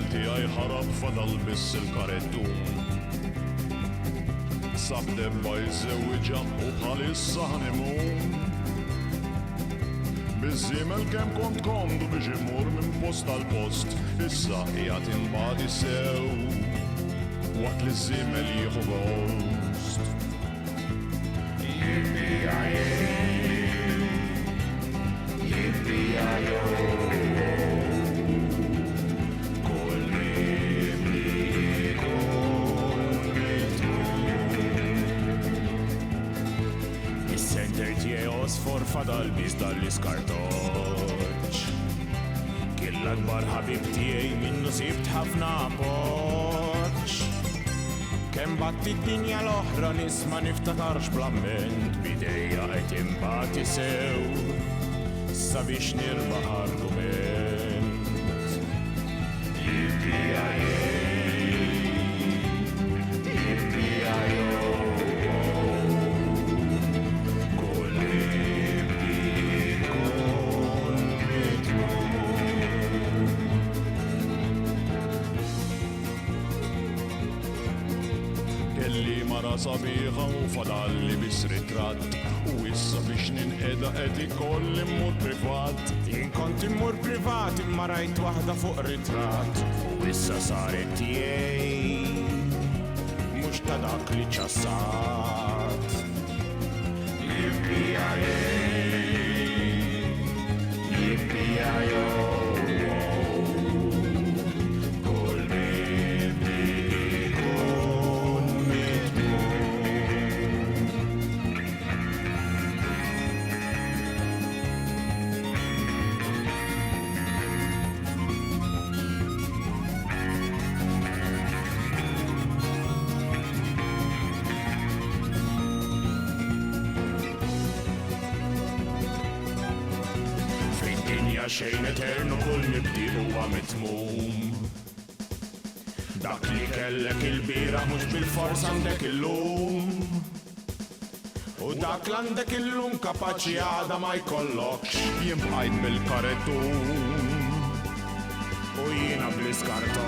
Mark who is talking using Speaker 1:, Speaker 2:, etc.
Speaker 1: żiemel tiegħi ħarab fadal biss il-karettu. Sab debba jżewwiġa u bħalissa ħanimun. Biż-żiemel kemm kont kondu biex imur minn post tal post, issa qiegħed inbagħdi sew waqt li ż-żiemel jieħu gost.
Speaker 2: Is-center tiegħi osfor fadal biss dal-iskartoġġ. Kien l-akbar ħabib tiegħi minnu sibt ħafna appoġġ. Kemm batti d-dinja l-oħra nisma' niftakarx bl-amment bidejja qed imbagħti sew sabiex nirbaħ argument.
Speaker 1: Kelli mara sabiħa u fadalli bis ritratt, u issa biex ninqeda qed ikolli mmur privat.
Speaker 2: Jien kont immur privat imma rajt waħda fuq ritratt u issa saret tiegħi mhux ta' dak li ċassat. Xejn eternu kull mibdi huwa mitmum. Dak li kellek il-bira mhux bil-fors għandek illum. U dak l-għandek illum kapaċi għada ma jkollokx.
Speaker 1: Jien bqajt bil-karettu
Speaker 2: u jiena bl-iskartoġġ.